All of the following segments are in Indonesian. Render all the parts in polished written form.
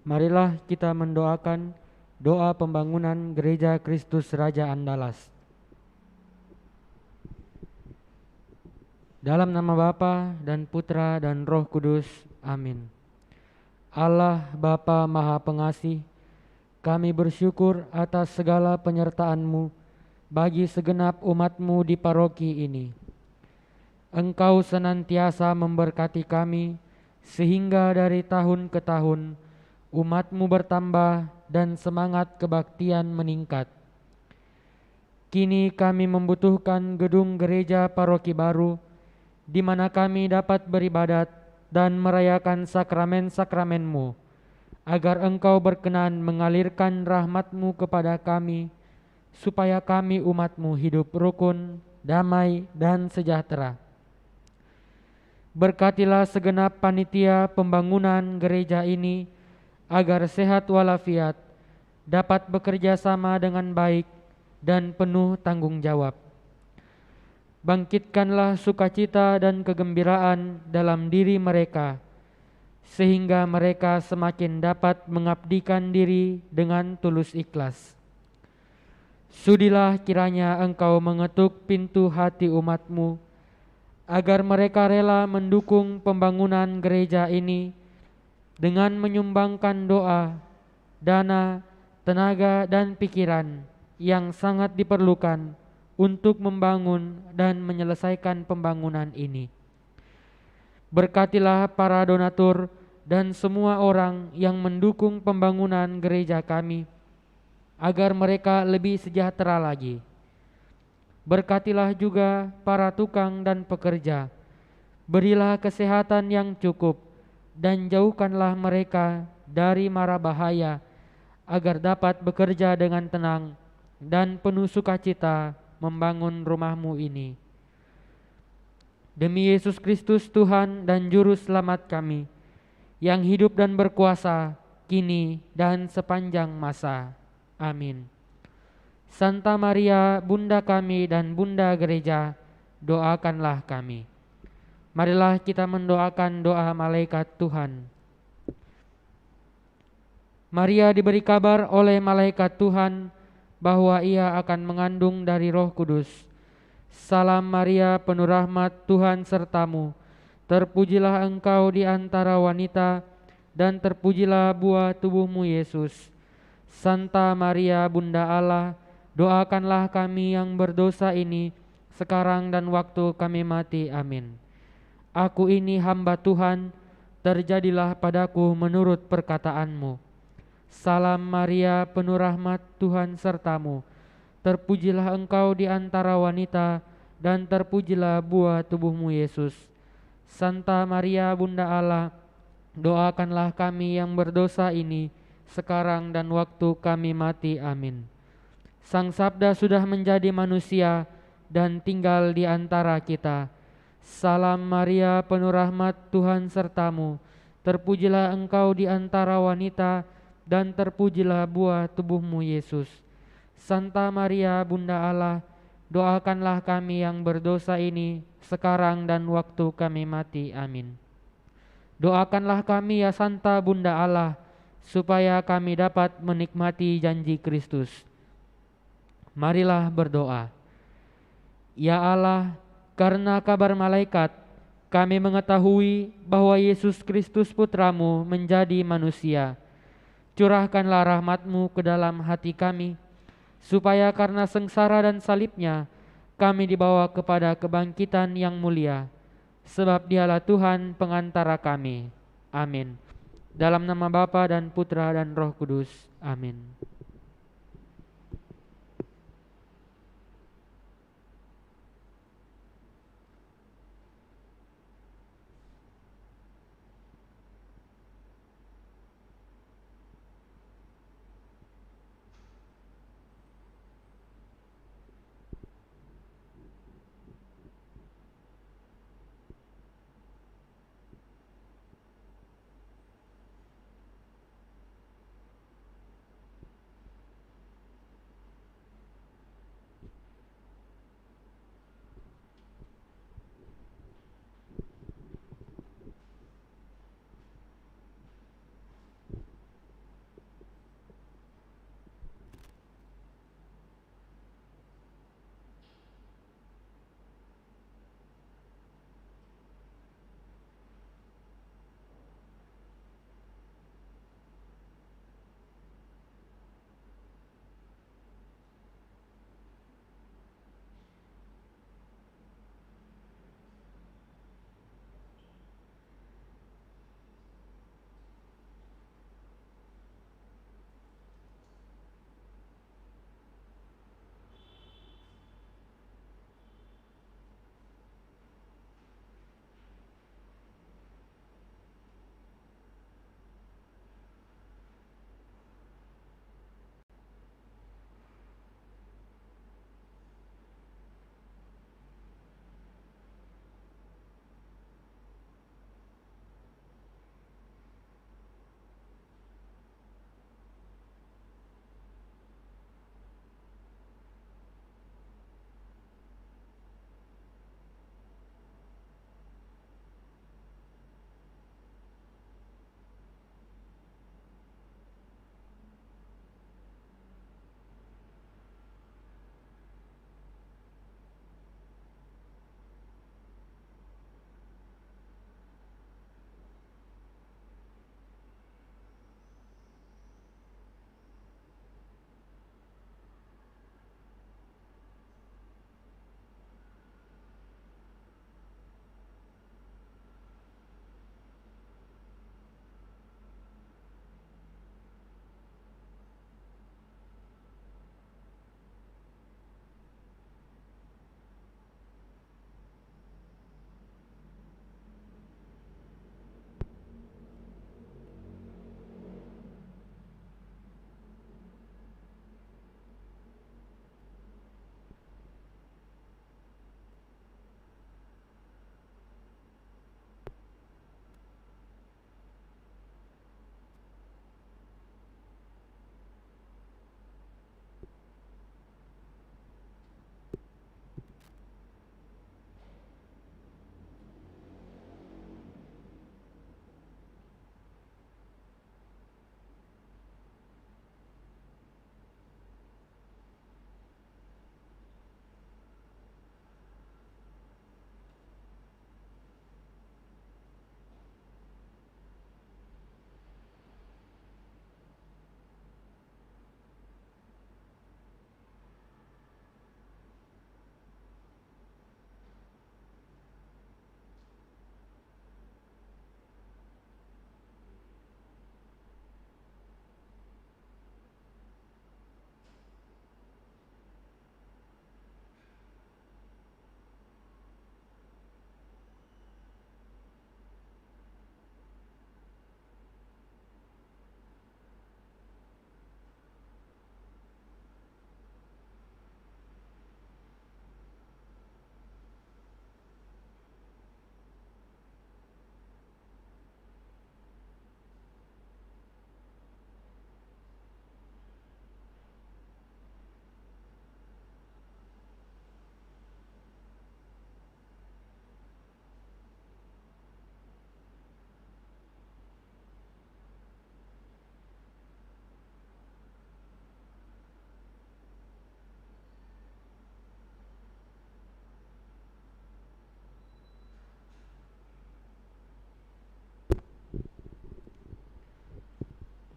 Marilah kita mendoakan doa pembangunan Gereja Kristus Raja Andalas. Dalam nama Bapa dan Putra dan Roh Kudus. Amin. Allah Bapa Maha Pengasih, kami bersyukur atas segala penyertaan-Mu bagi segenap umat-Mu di paroki ini. Engkau senantiasa memberkati kami, sehingga dari tahun ke tahun umat-Mu bertambah dan semangat kebaktian meningkat. Kini kami membutuhkan gedung gereja paroki baru, di mana kami dapat beribadat dan merayakan sakramen-sakramen-Mu, agar Engkau berkenan mengalirkan rahmat-Mu kepada kami, supaya kami umat-Mu hidup rukun, damai, dan sejahtera. Berkatilah segenap panitia pembangunan gereja ini, agar sehat walafiat, dapat bekerja sama dengan baik dan penuh tanggung jawab. Bangkitkanlah sukacita dan kegembiraan dalam diri mereka, sehingga mereka semakin dapat mengabdikan diri dengan tulus ikhlas. Sudilah kiranya Engkau mengetuk pintu hati umat-Mu, agar mereka rela mendukung pembangunan gereja ini dengan menyumbangkan doa, dana, tenaga, dan pikiran yang sangat diperlukan untuk membangun dan menyelesaikan pembangunan ini. Berkatilah para donatur dan semua orang yang mendukung pembangunan gereja kami, agar mereka lebih sejahtera lagi. Berkatilah juga para tukang dan pekerja. Berilah kesehatan yang cukup dan jauhkanlah mereka dari mara bahaya, agar dapat bekerja dengan tenang dan penuh sukacita membangun rumah-Mu ini. Demi Yesus Kristus Tuhan dan Juru Selamat kami, yang hidup dan berkuasa kini dan sepanjang masa. Amin. Santa Maria, Bunda kami dan Bunda Gereja, doakanlah kami. Marilah kita mendoakan doa malaikat Tuhan. Maria diberi kabar oleh malaikat Tuhan bahwa ia akan mengandung dari Roh Kudus. Salam Maria, penuh rahmat, Tuhan sertamu. Terpujilah engkau di antara wanita, dan terpujilah buah tubuh-Mu Yesus. Santa Maria, Bunda Allah, doakanlah kami yang berdosa ini, sekarang dan waktu kami mati. Amin. Aku ini hamba Tuhan, terjadilah padaku menurut perkataan-Mu. Salam Maria, penuh rahmat, Tuhan sertamu. Terpujilah engkau di antara wanita, dan terpujilah buah tubuh-Mu Yesus. Santa Maria, Bunda Allah, doakanlah kami yang berdosa ini, sekarang dan waktu kami mati. Amin. Sang Sabda sudah menjadi manusia dan tinggal di antara kita. Salam Maria, penuh rahmat, Tuhan sertamu. Terpujilah engkau di antara wanita, dan terpujilah buah tubuh-Mu Yesus. Santa Maria, Bunda Allah, doakanlah kami yang berdosa ini, sekarang dan waktu kami mati. Amin. Doakanlah kami ya Santa Bunda Allah, supaya kami dapat menikmati janji Kristus. Marilah berdoa. Ya Allah, karena kabar malaikat, kami mengetahui bahwa Yesus Kristus Putra-Mu menjadi manusia. Curahkanlah rahmat-Mu ke dalam hati kami, supaya karena sengsara dan salib-Nya, kami dibawa kepada kebangkitan yang mulia. Sebab Dialah Tuhan pengantara kami. Amin. Dalam nama Bapa dan Putra dan Roh Kudus. Amin.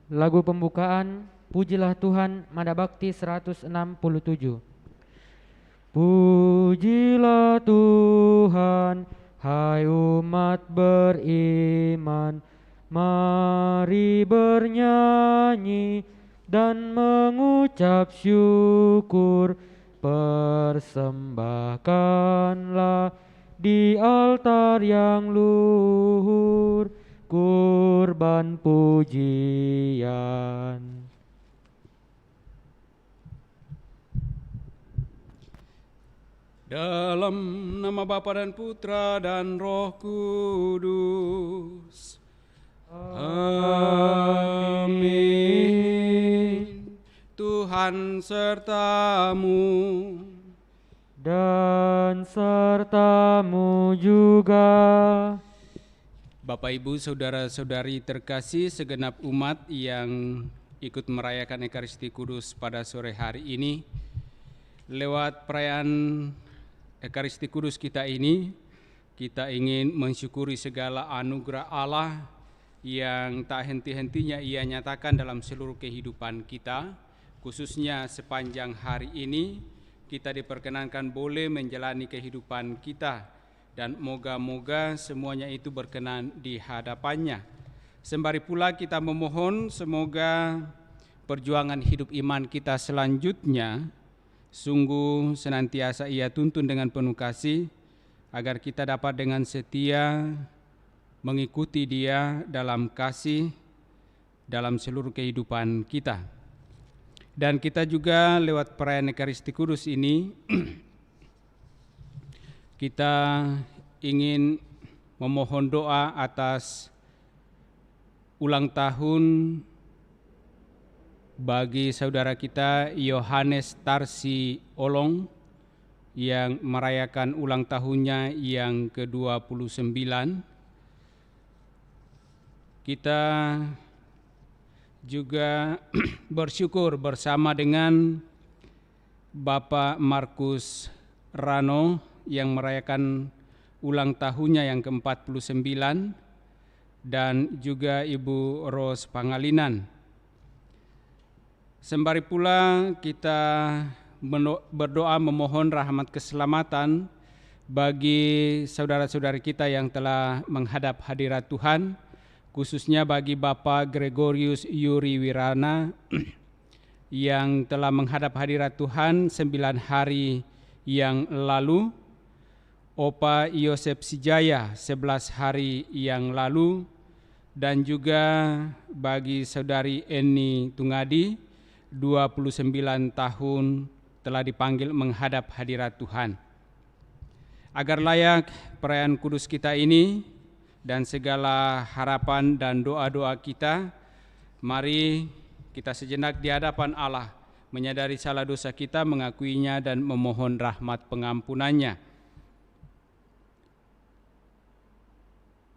Lagu pembukaan, Pujilah Tuhan, Mada Bakti 167. Pujilah Tuhan, hai umat beriman, mari bernyanyi dan mengucap syukur, persembahkanlah di altar yang luhur kurban pujian. Dalam nama Bapa dan Putra dan Roh Kudus. Amin. Tuhan sertamu Dan sertamu juga. Bapak, Ibu, Saudara-saudari terkasih, segenap umat yang ikut merayakan Ekaristi Kudus pada sore hari ini. Lewat perayaan Ekaristi Kudus kita ini, kita ingin mensyukuri segala anugerah Allah yang tak henti-hentinya Ia nyatakan dalam seluruh kehidupan kita, khususnya sepanjang hari ini kita diperkenankan boleh menjalani kehidupan kita, dan moga-moga semuanya itu berkenan di hadapannya. Sembari pula kita memohon semoga perjuangan hidup iman kita selanjutnya sungguh senantiasa Ia tuntun dengan penuh kasih, agar kita dapat dengan setia mengikuti Dia dalam kasih dalam seluruh kehidupan kita. Dan kita juga lewat perayaan Ekaristi Kudus ini kita ingin memohon doa atas ulang tahun bagi saudara kita Yohanes Tarsi Olong yang merayakan ulang tahunnya yang ke-29. Kita juga bersyukur bersama dengan Bapak Markus Rano yang merayakan ulang tahunnya yang ke-49, dan juga Ibu Ros Pangalinan. Sembari pula kita berdoa memohon rahmat keselamatan bagi saudara-saudari kita yang telah menghadap hadirat Tuhan, khususnya bagi Bapak Gregorius Yuri Wirana yang telah menghadap hadirat Tuhan 9 hari yang lalu, Opa Yosep Sijaya 11 hari yang lalu, dan juga bagi Saudari Eni Tungadi 29 tahun telah dipanggil menghadap hadirat Tuhan. Agar layak perayaan kudus kita ini dan segala harapan dan doa-doa kita, mari kita sejenak di hadapan Allah, menyadari salah dosa kita, mengakuinya dan memohon rahmat pengampunannya.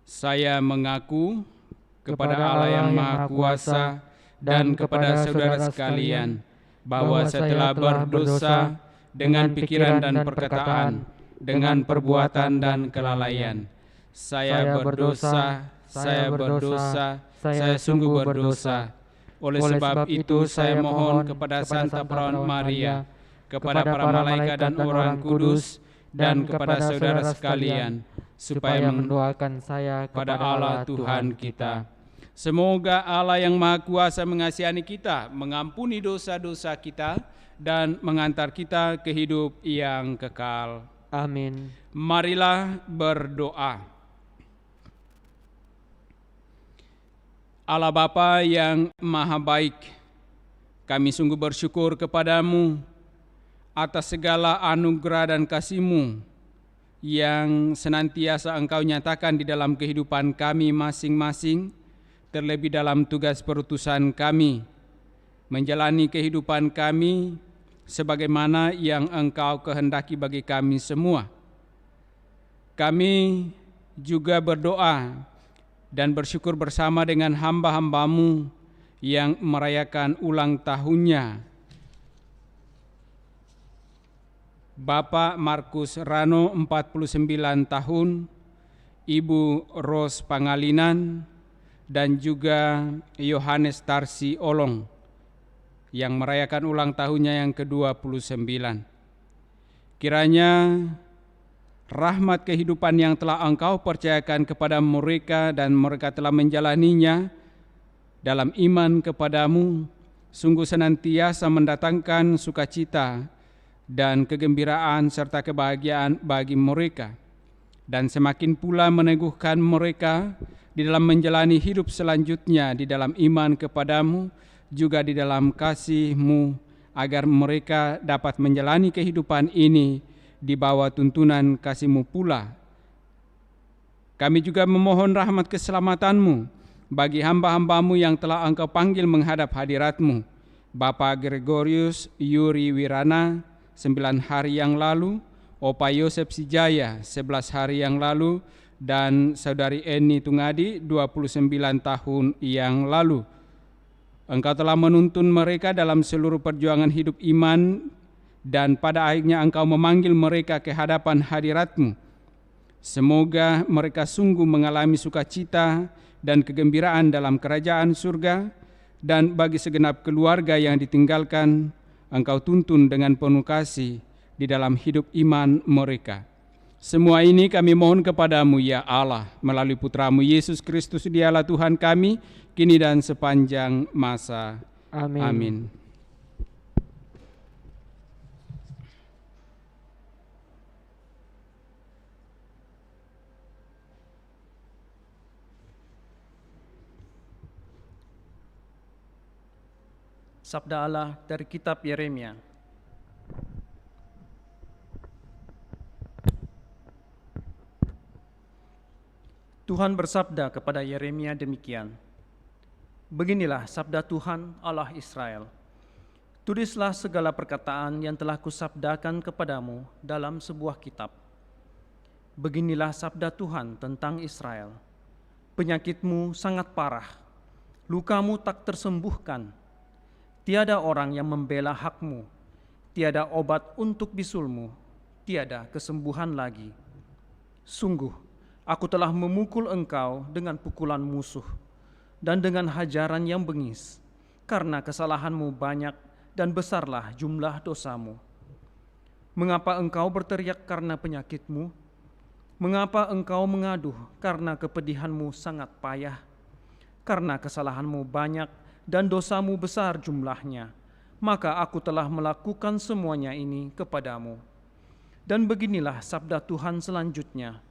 Saya mengaku kepada Allah yang Maha Kuasa dan kepada saudara sekalian bahwa saya telah berdosa dengan pikiran dan perkataan, dengan perbuatan dan kelalaian. Saya berdosa, saya sungguh berdosa. Oleh sebab itu saya mohon kepada Santa Perawan Maria, kepada para malaikat dan orang kudus, dan kepada saudara sekalian, supaya mendoakan saya kepada Allah Tuhan kita. Semoga Allah yang Maha Kuasa mengasihani kita, mengampuni dosa-dosa kita, dan mengantar kita ke hidup yang kekal. Amin. Marilah berdoa. Allah Bapa yang Maha Baik, kami sungguh bersyukur kepadamu atas segala anugerah dan kasih-Mu yang senantiasa Engkau nyatakan di dalam kehidupan kami masing-masing, terlebih dalam tugas perutusan kami, menjalani kehidupan kami sebagaimana yang Engkau kehendaki bagi kami semua. Kami juga berdoa dan bersyukur bersama dengan hamba-hamba-Mu yang merayakan ulang tahunnya, Bapak Markus Rano 49 tahun, Ibu Ros Pangalinan, dan juga Yohanes Tarsi Olong yang merayakan ulang tahunnya yang ke-29. Kiranya rahmat kehidupan yang telah Engkau percayakan kepada mereka dan mereka telah menjalaninya dalam iman kepadamu, sungguh senantiasa mendatangkan sukacita dan kegembiraan serta kebahagiaan bagi mereka, dan semakin pula meneguhkan mereka di dalam menjalani hidup selanjutnya di dalam iman kepadamu, juga di dalam kasih-Mu, agar mereka dapat menjalani kehidupan ini di bawah tuntunan kasih-Mu pula. Kami juga memohon rahmat keselamatan-Mu bagi hamba-hamba-Mu yang telah Engkau panggil menghadap hadirat-Mu, Bapak Gregorius Yuri Wirana 9 hari yang lalu, Opa Yosef Sijaya 11 hari yang lalu, dan Saudari Eni Tungadi 29 tahun yang lalu. Engkau telah menuntun mereka dalam seluruh perjuangan hidup iman, dan pada akhirnya Engkau memanggil mereka ke hadapan hadirat-Mu. Semoga mereka sungguh mengalami sukacita dan kegembiraan dalam kerajaan surga, dan bagi segenap keluarga yang ditinggalkan, Engkau tuntun dengan penuh kasih di dalam hidup iman mereka. Semua ini kami mohon kepadamu ya Allah, melalui Putra-Mu Yesus Kristus, Dialah Tuhan kami, kini dan sepanjang masa. Amin. Amin. Sabda Allah dari kitab Yeremia. Tuhan bersabda kepada Yeremia demikian, beginilah sabda Tuhan Allah Israel, tulislah segala perkataan yang telah kusabdakan kepadamu dalam sebuah kitab. Beginilah sabda Tuhan tentang Israel, penyakitmu sangat parah, lukamu tak tersembuhkan, tiada orang yang membela hakmu, tiada obat untuk bisulmu, tiada kesembuhan lagi. Sungguh, Aku telah memukul engkau dengan pukulan musuh dan dengan hajaran yang bengis, karena kesalahanmu banyak dan besarlah jumlah dosamu. Mengapa engkau berteriak karena penyakitmu? Mengapa engkau mengaduh karena kepedihanmu sangat payah? Karena kesalahanmu banyak dan dosamu besar jumlahnya, maka aku telah melakukan semuanya ini kepadamu. Dan beginilah sabda Tuhan selanjutnya,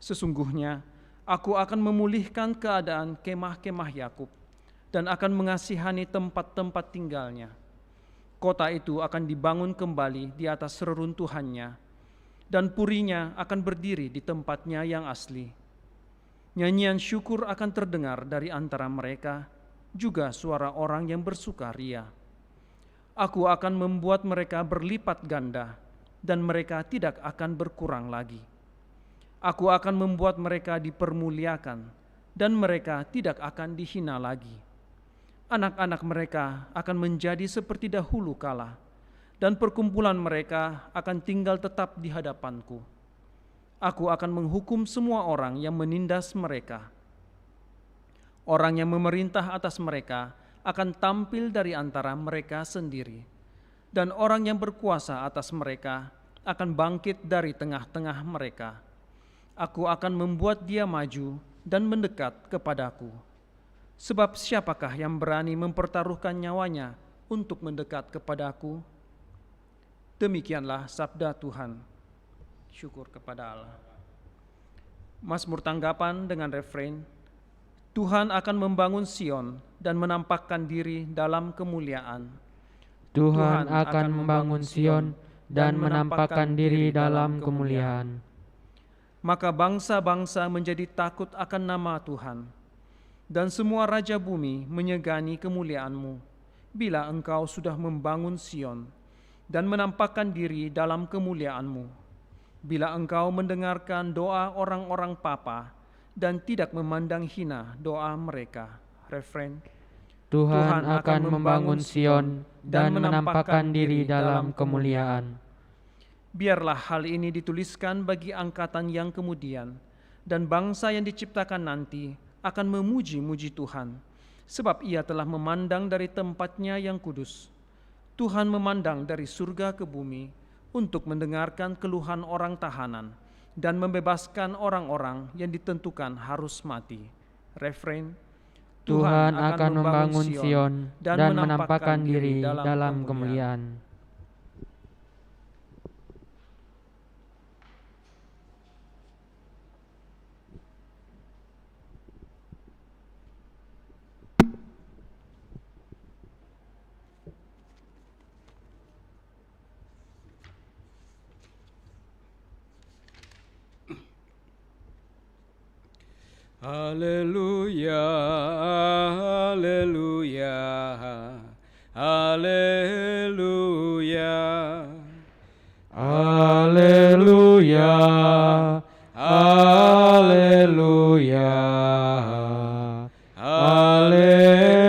sesungguhnya aku akan memulihkan keadaan kemah-kemah Yakub dan akan mengasihani tempat-tempat tinggalnya. Kota itu akan dibangun kembali di atas reruntuhannya, dan purinya akan berdiri di tempatnya yang asli. Nyanyian syukur akan terdengar dari antara mereka, juga suara orang yang bersukaria. Aku akan membuat mereka berlipat ganda, dan mereka tidak akan berkurang lagi. Aku akan membuat mereka dipermuliakan, dan mereka tidak akan dihina lagi. Anak-anak mereka akan menjadi seperti dahulu kala, dan perkumpulan mereka akan tinggal tetap di hadapanku. Aku akan menghukum semua orang yang menindas mereka. Orang yang memerintah atas mereka akan tampil dari antara mereka sendiri, dan orang yang berkuasa atas mereka akan bangkit dari tengah-tengah mereka. Aku akan membuat dia maju dan mendekat kepadaku. Sebab siapakah yang berani mempertaruhkan nyawanya untuk mendekat kepadaku? Demikianlah sabda Tuhan. Syukur kepada Allah. Mazmur tanggapan dengan refrein, Tuhan akan membangun Sion dan menampakkan diri dalam kemuliaan. Tuhan akan membangun Sion dan menampakkan diri dalam kemuliaan. Maka bangsa-bangsa menjadi takut akan nama Tuhan, dan semua raja bumi menyegani kemuliaan-Mu, bila Engkau sudah membangun Sion dan menampakkan diri dalam kemuliaan-Mu, bila Engkau mendengarkan doa orang-orang papa dan tidak memandang hina doa mereka. Refren, Tuhan akan membangun Sion dan menampakkan diri dalam kemuliaan. Biarlah hal ini dituliskan bagi angkatan yang kemudian dan bangsa yang diciptakan nanti akan memuji-muji Tuhan, sebab ia telah memandang dari tempatnya yang kudus. Tuhan memandang dari surga ke bumi untuk mendengarkan keluhan orang tahanan dan membebaskan orang-orang yang ditentukan harus mati. Refrain: Tuhan akan membangun Sion dan menampakkan diri dalam kemuliaan. Haleluya, haleluya, haleluya. Haleluya, haleluya, haleluya.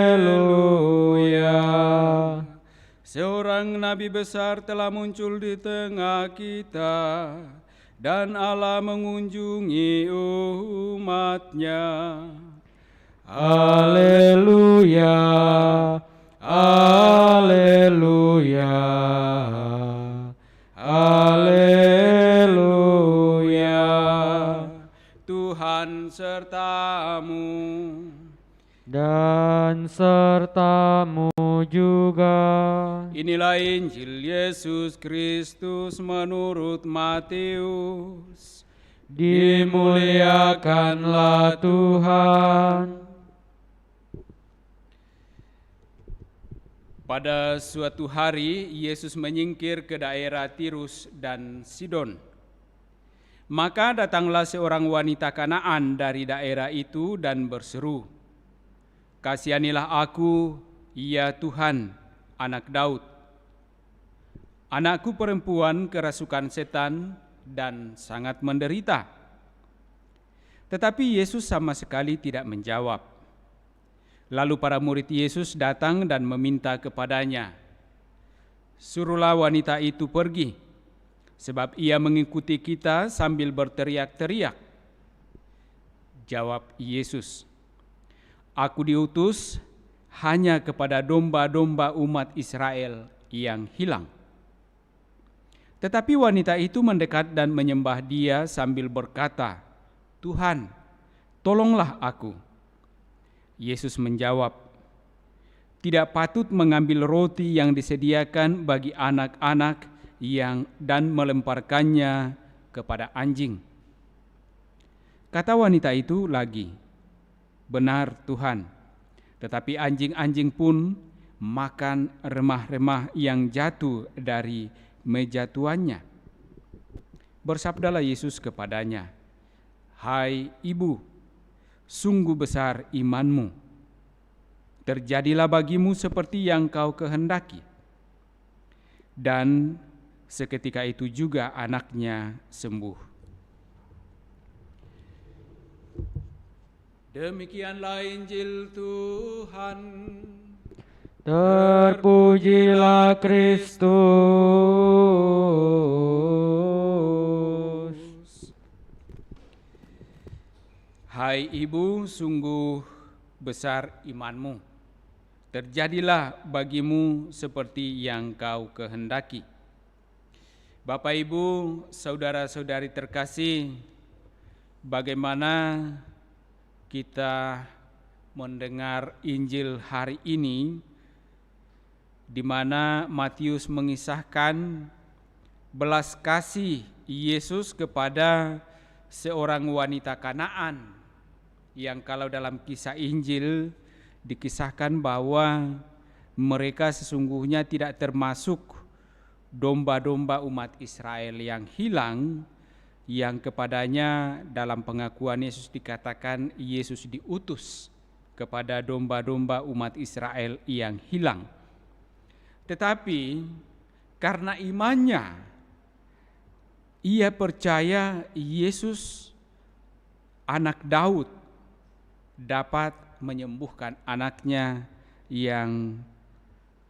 Seorang nabi besar telah muncul di tengah kita, dan Allah mengunjungi umat-Nya. Haleluya, haleluya, haleluya. Tuhan sertamu, dan sertamu juga. Inilah Injil Yesus Kristus menurut Matius. Dimuliakanlah Tuhan. Pada suatu hari, Yesus menyingkir ke daerah Tirus dan Sidon. Maka datanglah seorang wanita Kanaan dari daerah itu dan berseru, "Kasihanilah aku, ya Tuhan, anak Daud. Anakku perempuan kerasukan setan dan sangat menderita." Tetapi Yesus sama sekali tidak menjawab. Lalu para murid Yesus datang dan meminta kepadanya, "Suruhlah wanita itu pergi, sebab ia mengikuti kita sambil berteriak-teriak." Jawab Yesus, "Aku diutus hanya kepada domba-domba umat Israel yang hilang." Tetapi wanita itu mendekat dan menyembah Dia sambil berkata, "Tuhan, tolonglah aku." Yesus menjawab, "Tidak patut mengambil roti yang disediakan bagi anak-anak dan melemparkannya kepada anjing." Kata wanita itu lagi, "Benar Tuhan, tetapi anjing-anjing pun makan remah-remah yang jatuh dari meja tuannya." Bersabdalah Yesus kepadanya, "Hai ibu, sungguh besar imanmu. Terjadilah bagimu seperti yang kau kehendaki." Dan seketika itu juga anaknya sembuh. Demikianlah Injil Tuhan. Terpujilah Kristus. Hai ibu, sungguh besar imanmu. Terjadilah bagimu seperti yang kau kehendaki. Bapak, Ibu, saudara-saudari terkasih, bagaimana kita mendengar Injil hari ini, di mana Matius mengisahkan belas kasih Yesus kepada seorang wanita Kanaan, yang kalau dalam kisah Injil dikisahkan bahwa mereka sesungguhnya tidak termasuk domba-domba umat Israel yang hilang, yang kepadanya dalam pengakuan Yesus dikatakan Yesus diutus kepada domba-domba umat Israel yang hilang. Tetapi karena imannya, ia percaya Yesus anak Daud dapat menyembuhkan anaknya yang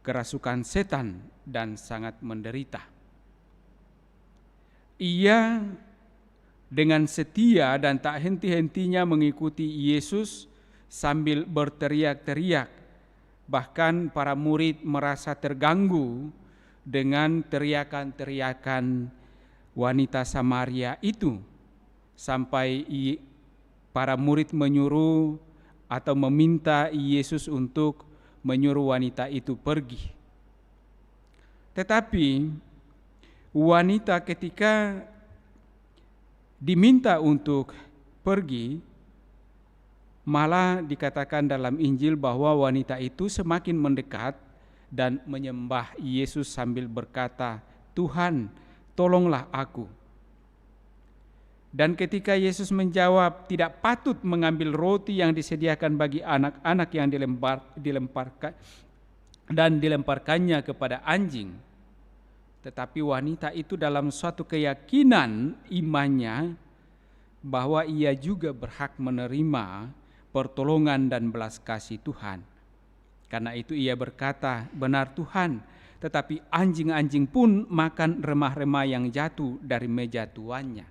kerasukan setan dan sangat menderita. Ia dengan setia dan tak henti-hentinya mengikuti Yesus sambil berteriak-teriak. Bahkan para murid merasa terganggu dengan teriakan-teriakan wanita Samaria itu, sampai para murid menyuruh atau meminta Yesus untuk menyuruh wanita itu pergi. Tetapi wanita ketika diminta untuk pergi, malah dikatakan dalam Injil bahwa wanita itu semakin mendekat dan menyembah Yesus sambil berkata, "Tuhan, tolonglah aku." Dan ketika Yesus menjawab tidak patut mengambil roti yang disediakan bagi anak-anak yang dilemparkannya kepada anjing, tetapi wanita itu dalam suatu keyakinan imannya bahwa ia juga berhak menerima pertolongan dan belas kasih Tuhan. Karena itu ia berkata, "Benar Tuhan, tetapi anjing-anjing pun makan remah-remah yang jatuh dari meja tuannya."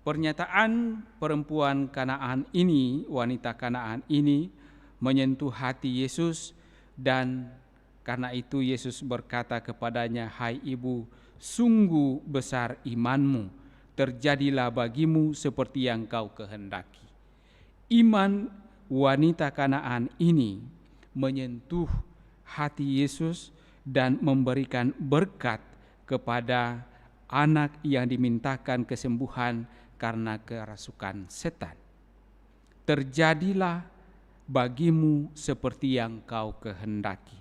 Pernyataan perempuan Kanaan ini, wanita Kanaan ini, menyentuh hati Yesus, dan karena itu Yesus berkata kepadanya, "Hai ibu, sungguh besar imanmu, terjadilah bagimu seperti yang kau kehendaki." Iman wanita Kanaan ini menyentuh hati Yesus dan memberikan berkat kepada anak yang dimintakan kesembuhan karena kerasukan setan. Terjadilah bagimu seperti yang kau kehendaki.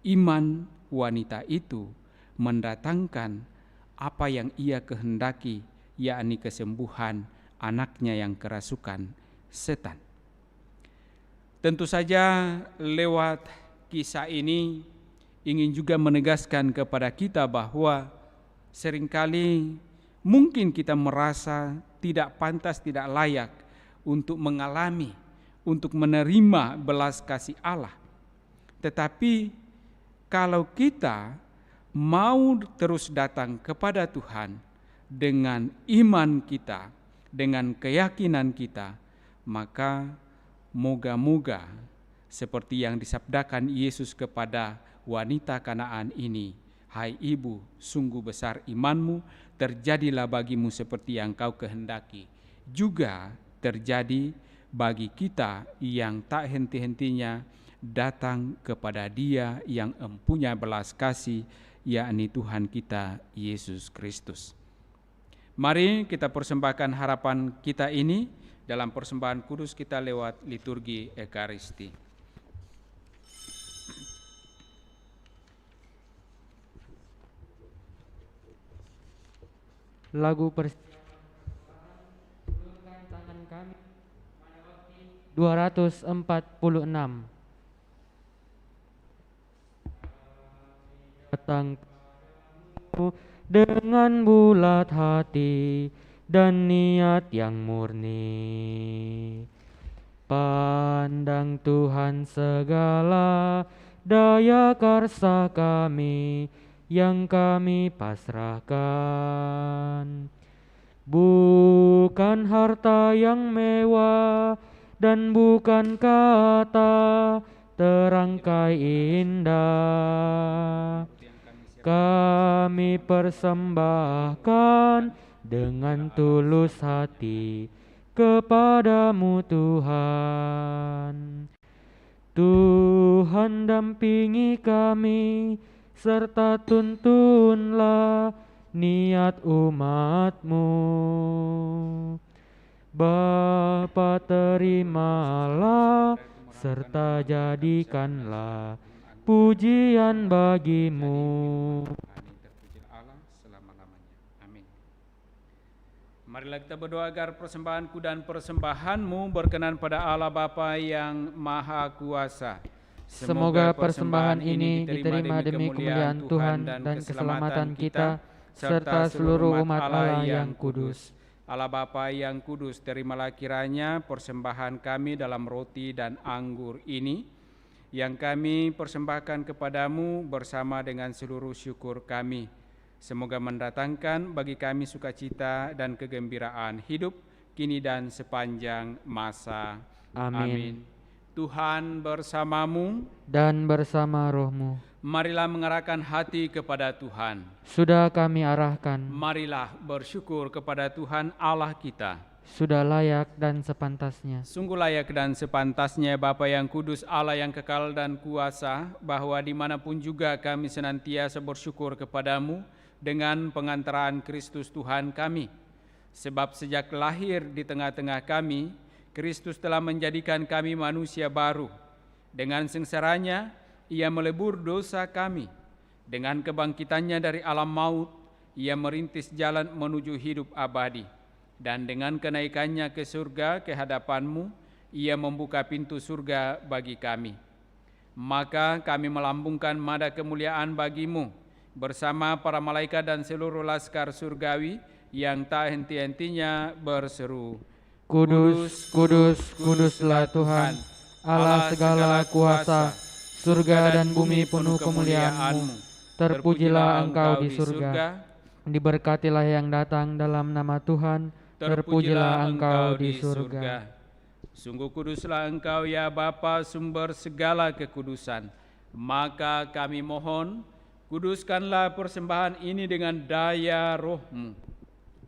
Iman wanita itu mendatangkan apa yang ia kehendaki, yakni kesembuhan anaknya yang kerasukan setan. Tentu saja lewat kisah ini ingin juga menegaskan kepada kita bahwa seringkali mungkin kita merasa tidak pantas, tidak layak untuk mengalami, untuk menerima belas kasih Allah. Tetapi kalau kita mau terus datang kepada Tuhan dengan iman kita, dengan keyakinan kita, maka moga-moga seperti yang disabdakan Yesus kepada wanita Kanaan ini, "Hai ibu, sungguh besar imanmu, terjadilah bagimu seperti yang kau kehendaki," juga terjadi bagi kita yang tak henti-hentinya datang kepada Dia yang empunya belas kasih, yakni Tuhan kita Yesus Kristus. Mari kita persembahkan harapan kita ini dalam persembahan kudus kita lewat liturgi Ekaristi. Lagu persiapan tangan kami 246. Datang dengan bulat hati dan niat yang murni. Pandang Tuhan segala daya karsa kami yang kami pasrahkan. Bukan harta yang mewah dan bukan kata terangkai indah. Kami persembahkan dengan tulus hati kepadamu Tuhan. Tuhan dampingi kami serta tuntunlah niat umat-Mu. Bapa, terimalah serta jadikanlah pujian bagimu. Terpuji Allah selama-lamanya. Amin. Marilah kita berdoa agar persembahanku dan persembahanmu berkenan pada Allah Bapa yang Maha Kuasa. Semoga persembahan ini diterima demi kemuliaan Tuhan dan keselamatan kita, serta seluruh umat Allah yang kudus. Allah Bapa yang kudus, terimalah kiranya persembahan kami dalam roti dan anggur ini, yang kami persembahkan kepadamu bersama dengan seluruh syukur kami. Semoga mendatangkan bagi kami sukacita dan kegembiraan hidup, kini dan sepanjang masa. Amin. Tuhan bersamamu, Dan bersama rohmu. marilah mengarahkan hati kepada Tuhan. Sudah kami arahkan, Marilah bersyukur kepada Tuhan Allah kita. sudah layak dan sepantasnya. Sungguh layak dan sepantasnya Bapa yang kudus, Allah yang kekal dan kuasa, bahwa dimanapun juga kami senantiasa bersyukur kepadamu dengan pengantaraan Kristus Tuhan kami. Sebab sejak lahir di tengah-tengah kami, Kristus telah menjadikan kami manusia baru. Dengan sengsaranya, Ia melebur dosa kami. Dengan kebangkitannya dari alam maut, Ia merintis jalan menuju hidup abadi. Dan dengan kenaikannya ke surga ke hadapan-Mu, Ia membuka pintu surga bagi kami. Maka kami melambungkan nada kemuliaan bagi-Mu, bersama para malaikat dan seluruh laskar surgawi yang tak henti-hentinya berseru, Kudus, kudus, kuduslah Tuhan, Allah segala kuasa, surga dan bumi penuh kemuliaan-Mu. Terpujilah Engkau di surga, diberkatilah yang datang dalam nama Tuhan, terpujilah Engkau di surga. Sungguh kuduslah Engkau ya Bapa, sumber segala kekudusan. Maka kami mohon, kuduskanlah persembahan ini dengan daya roh-Mu,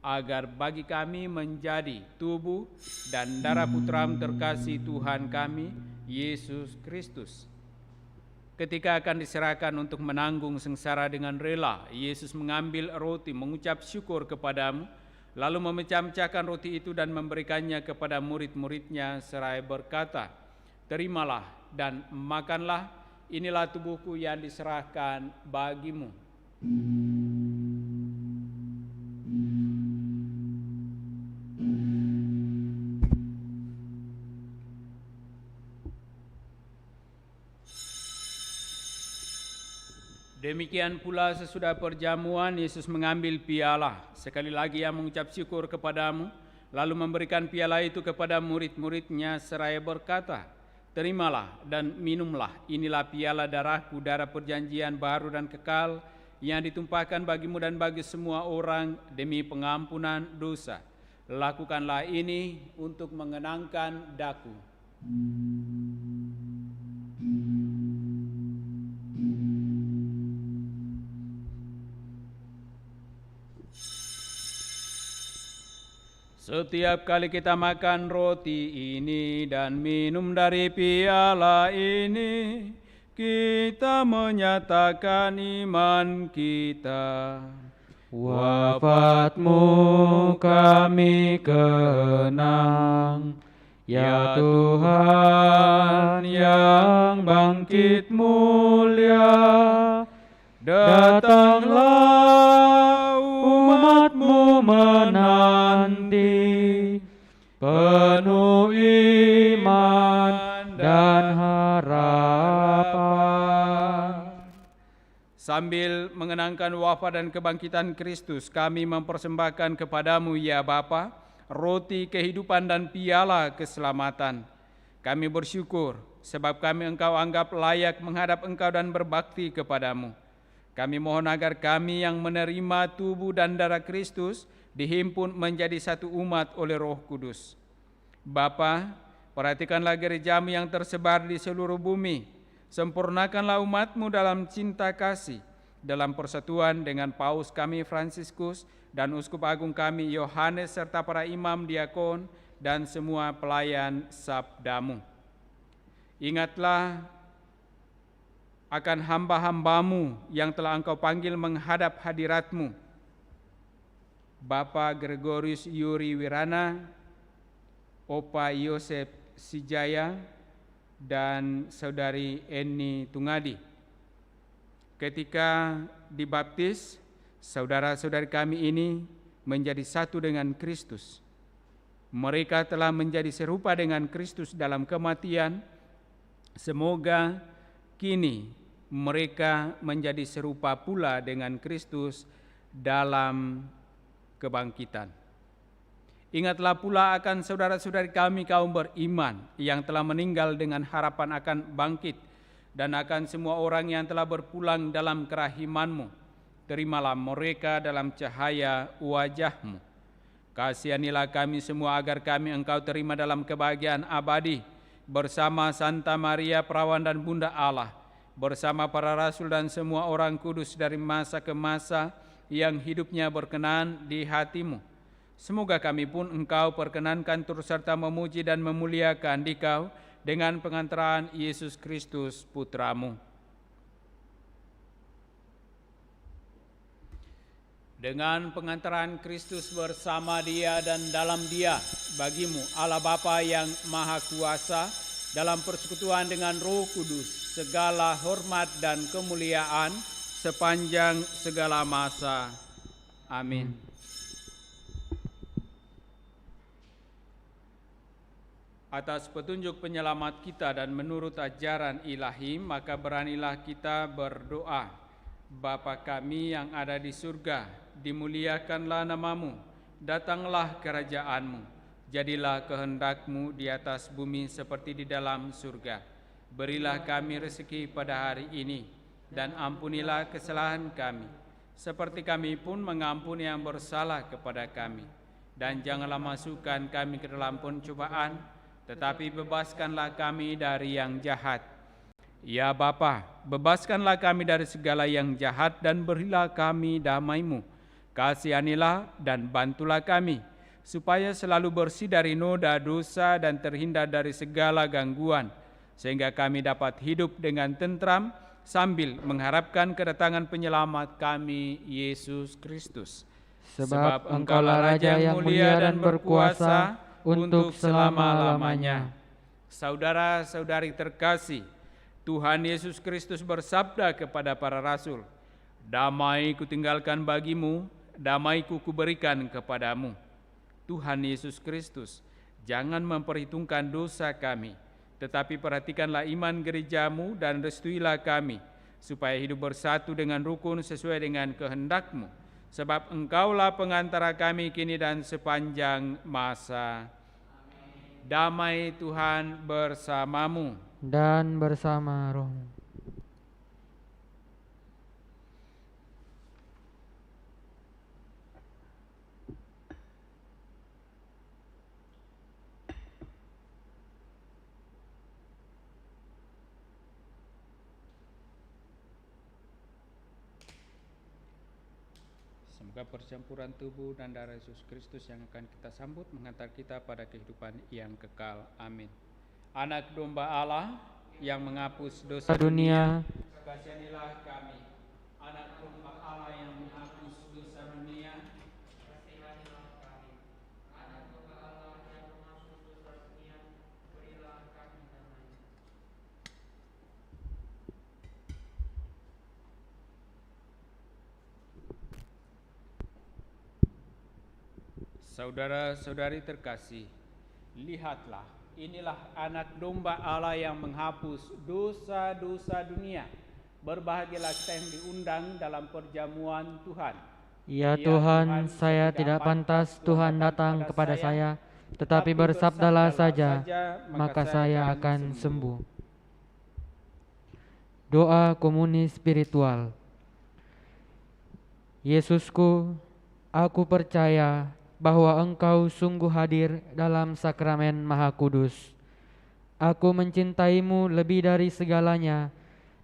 agar bagi kami menjadi tubuh dan darah Putra-Mu terkasih Tuhan kami, Yesus Kristus. Ketika akan diserahkan untuk menanggung sengsara dengan rela, Yesus mengambil roti, mengucap syukur kepadamu, lalu memecah-mecahkan roti itu dan memberikannya kepada murid-muridnya seraya berkata, "Terimalah dan makanlah, inilah tubuhku yang diserahkan bagimu." Demikian pula sesudah perjamuan, Yesus mengambil piala. Sekali lagi Ia mengucap syukur kepadamu, lalu memberikan piala itu kepada murid-muridnya seraya berkata, "Terimalah dan minumlah, inilah piala darahku, darah perjanjian baru dan kekal, yang ditumpahkan bagimu dan bagi semua orang demi pengampunan dosa. Lakukanlah ini untuk mengenangkan daku." Setiap kali kita makan roti ini dan minum dari piala ini, kita menyatakan iman kita. Wafat-Mu kami kenang, ya Tuhan yang bangkit mulia. Datanglah umat-Mu menanti, penuh iman dan harapan. Sambil mengenangkan wafat dan kebangkitan Kristus, kami mempersembahkan kepadamu ya Bapa, roti kehidupan dan piala keselamatan. Kami bersyukur sebab kami Engkau anggap layak menghadap Engkau dan berbakti kepadamu. Kami mohon agar kami yang menerima tubuh dan darah Kristus dihimpun menjadi satu umat oleh Roh Kudus. Bapa, perhatikanlah gereja-Mu yang tersebar di seluruh bumi. Sempurnakanlah umat-Mu dalam cinta kasih, dalam persatuan dengan Paus kami Fransiskus dan Uskup Agung kami Yohanes serta para imam diakon dan semua pelayan sabda-Mu. Ingatlah akan hamba-hamba-Mu yang telah Engkau panggil menghadap hadirat-Mu. Bapak Gregorius Yuri Wirana, Opa Yosef Sijaya, dan Saudari Eni Tungadi. Ketika dibaptis, saudara-saudari kami ini menjadi satu dengan Kristus. Mereka telah menjadi serupa dengan Kristus dalam kematian. Semoga kini mereka menjadi serupa pula dengan Kristus dalam kebangkitan. Ingatlah pula akan saudara-saudari kami kaum beriman yang telah meninggal dengan harapan akan bangkit, dan akan semua orang yang telah berpulang dalam kerahiman-Mu. Terimalah mereka dalam cahaya wajah-Mu. Kasihanilah kami semua agar kami Engkau terima dalam kebahagiaan abadi bersama Santa Maria Perawan dan Bunda Allah, bersama para rasul dan semua orang kudus dari masa ke masa yang hidupnya berkenan di hati-Mu. Semoga kami pun Engkau perkenankan turut serta memuji dan memuliakan Dikau dengan pengantaran Yesus Kristus Putra-Mu. Dengan pengantaran Kristus bersama Dia dan dalam Dia, bagi-Mu Allah Bapa yang Maha Kuasa, dalam persekutuan dengan Roh Kudus, segala hormat dan kemuliaan sepanjang segala masa. Amin. Atas petunjuk penyelamat kita dan menurut ajaran ilahi, maka beranilah kita berdoa. Bapa kami yang ada di surga, dimuliakanlah nama-Mu, datanglah kerajaan-Mu, jadilah kehendak-Mu di atas bumi seperti di dalam surga. Berilah kami rezeki pada hari ini, dan ampunilah kesalahan kami, seperti kami pun mengampuni yang bersalah kepada kami. Dan janganlah masukkan kami ke dalam pencobaan, tetapi bebaskanlah kami dari yang jahat. Ya Bapa, bebaskanlah kami dari segala yang jahat dan berilah kami damai-Mu. Kasihanilah dan bantulah kami, supaya selalu bersih dari noda dosa dan terhindar dari segala gangguan, sehingga kami dapat hidup dengan tentram sambil mengharapkan kedatangan penyelamat kami, Yesus Kristus. Sebab Engkaulah Raja yang mulia dan berkuasa untuk selama-lamanya. Saudara-saudari terkasih, Tuhan Yesus Kristus bersabda kepada para rasul, "Damai kutinggalkan bagimu, damai-Ku kuberikan kepadamu." Tuhan Yesus Kristus jangan memperhitungkan dosa kami, tetapi perhatikanlah iman gereja-Mu dan restuilah kami, supaya hidup bersatu dengan rukun sesuai dengan kehendak-Mu. Sebab Engkaulah pengantara kami kini dan sepanjang masa. Damai Tuhan bersamamu. Dan bersama rohmu. Semoga percampuran tubuh dan darah Yesus Kristus yang akan kita sambut mengantar kita pada kehidupan yang kekal. Amin. Anak domba Allah yang menghapus dosa dunia, kasihanilah kami. Anak domba Allah yang menghapus dosa dunia, kasihanilah kami. Anak domba Allah yang menghapus dosa dunia, berilah kami damai. Saudara-saudari terkasih, lihatlah, inilah anak domba Allah yang menghapus dosa-dosa dunia. Berbahagialah kita yang diundang dalam perjamuan Tuhan. Ya Tuhan, saya tidak pantas Tuhan datang kepada saya, tetapi bersabdalah saja, maka saya akan sembuh. Doa komuni spiritual. Yesusku, aku percaya bahwa Engkau sungguh hadir dalam sakramen Maha Kudus. Aku mencintai-Mu lebih dari segalanya,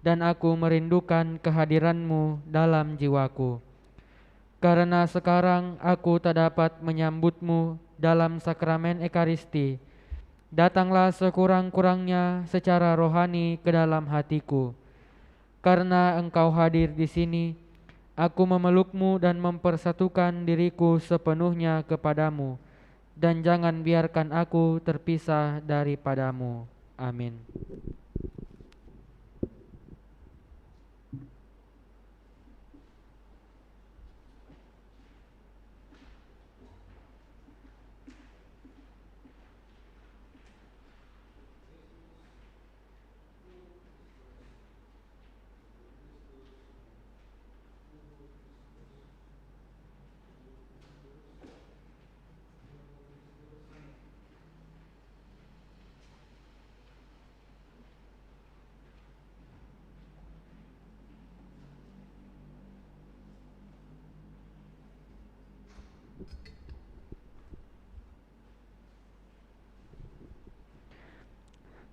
dan aku merindukan kehadiran-Mu dalam jiwaku. Karena sekarang aku tak dapat menyambut-Mu dalam sakramen Ekaristi, datanglah sekurang-kurangnya secara rohani ke dalam hatiku. Karena Engkau hadir di sini, aku memeluk-Mu dan mempersatukan diriku sepenuhnya kepadamu, dan jangan biarkan aku terpisah daripada-Mu. Amin.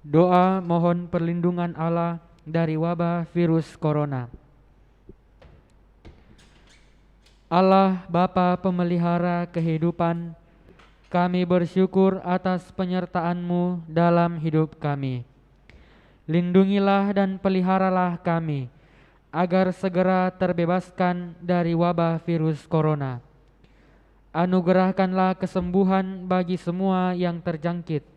Doa mohon perlindungan Allah dari wabah virus corona. Allah Bapa pemelihara kehidupan, kami bersyukur atas penyertaan-Mu dalam hidup kami. Lindungilah dan peliharalah kami, agar segera terbebaskan dari wabah virus corona. Anugerahkanlah kesembuhan bagi semua yang terjangkit.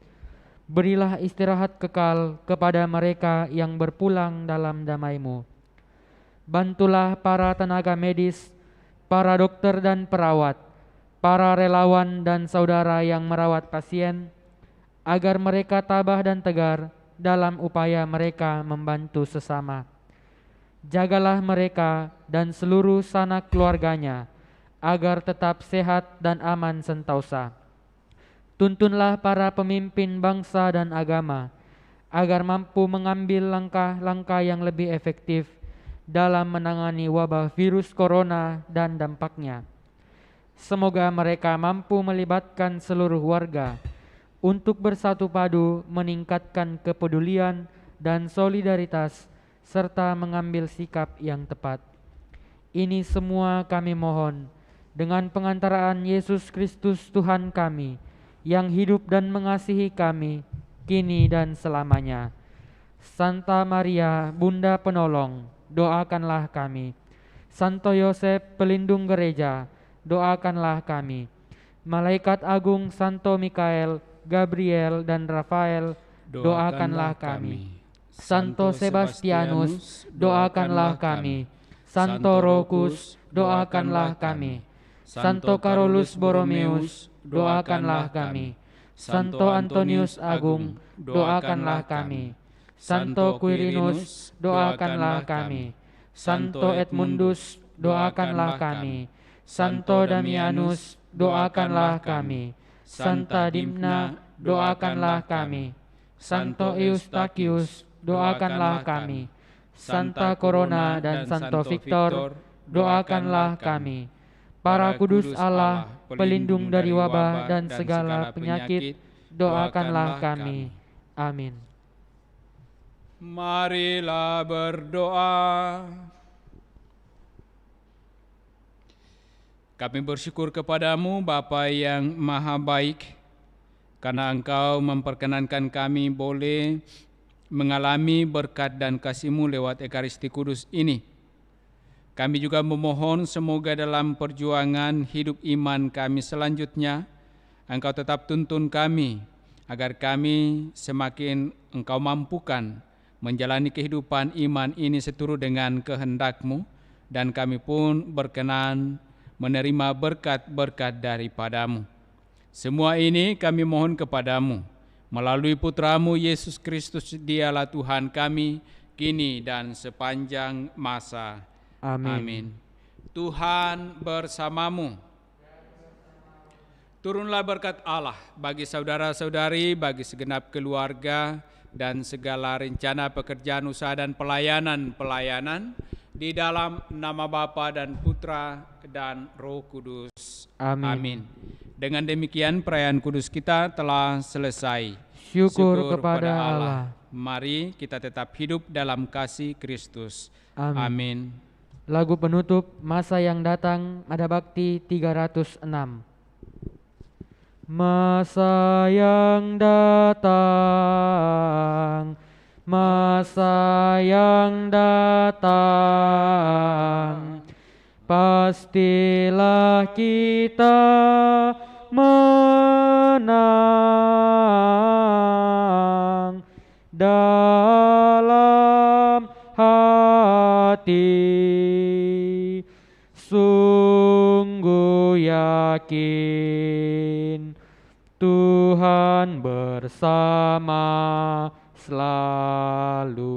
Berilah istirahat kekal kepada mereka yang berpulang dalam damai-Mu. Bantulah para tenaga medis, para dokter dan perawat, para relawan dan saudara yang merawat pasien, agar mereka tabah dan tegar dalam upaya mereka membantu sesama. Jagalah mereka dan seluruh sanak keluarganya, agar tetap sehat dan aman sentosa. Tuntunlah para pemimpin bangsa dan agama, agar mampu mengambil langkah-langkah yang lebih efektif dalam menangani wabah virus corona dan dampaknya. Semoga mereka mampu melibatkan seluruh warga untuk bersatu padu meningkatkan kepedulian dan solidaritas serta mengambil sikap yang tepat. Ini semua kami mohon dengan pengantaraan Yesus Kristus Tuhan kami, yang hidup dan mengasihi kami kini dan selamanya. Santa Maria, Bunda Penolong, doakanlah kami. Santo Yosef, pelindung gereja, doakanlah kami. Malaikat agung Santo Mikael, Gabriel dan Rafael, doakanlah kami. Santo Sebastianus, doakanlah kami. Santo Rokus, doakanlah kami. Santo Carolus Borromeus, doakanlah kami. Santo Antonius Agung, doakanlah kami. Santo Quirinus, doakanlah kami. Santo Edmundus, doakanlah kami. Santo Damianus, doakanlah kami. Santa Dimna, doakanlah kami. Santo Eustachius, doakanlah kami. Santa Corona dan Santo Victor, doakanlah kami. Para kudus Allah, pelindung dari wabah dan segala penyakit, doakanlah kami. Amin. Marilah berdoa. Kami bersyukur kepadamu, Bapa yang Maha Baik, karena Engkau memperkenankan kami boleh mengalami berkat dan kasih-Mu lewat Ekaristi Kudus ini. Kami juga memohon semoga dalam perjuangan hidup iman kami selanjutnya, Engkau tetap tuntun kami, agar kami semakin Engkau mampukan menjalani kehidupan iman ini seturut dengan kehendak-Mu, dan kami pun berkenan menerima berkat-berkat daripada-Mu. Semua ini kami mohon kepadamu, melalui Putra-Mu Yesus Kristus, Dialah Tuhan kami, kini dan sepanjang masa. Amin. Amin. Tuhan bersamamu. Turunlah berkat Allah bagi saudara-saudari, bagi segenap keluarga, dan segala rencana pekerjaan, usaha, dan pelayanan di dalam nama Bapa dan Putra dan Roh Kudus. Amin. Amin. Dengan demikian perayaan kudus kita telah selesai. Syukur kepada Allah. Mari kita tetap hidup dalam kasih Kristus. Amin. Amin. Lagu penutup Masa yang Datang, Nada Bakti 306. Masa yang datang, masa yang datang, pastilah kita menang dalam hati. Sungguh yakin Tuhan bersama selalu.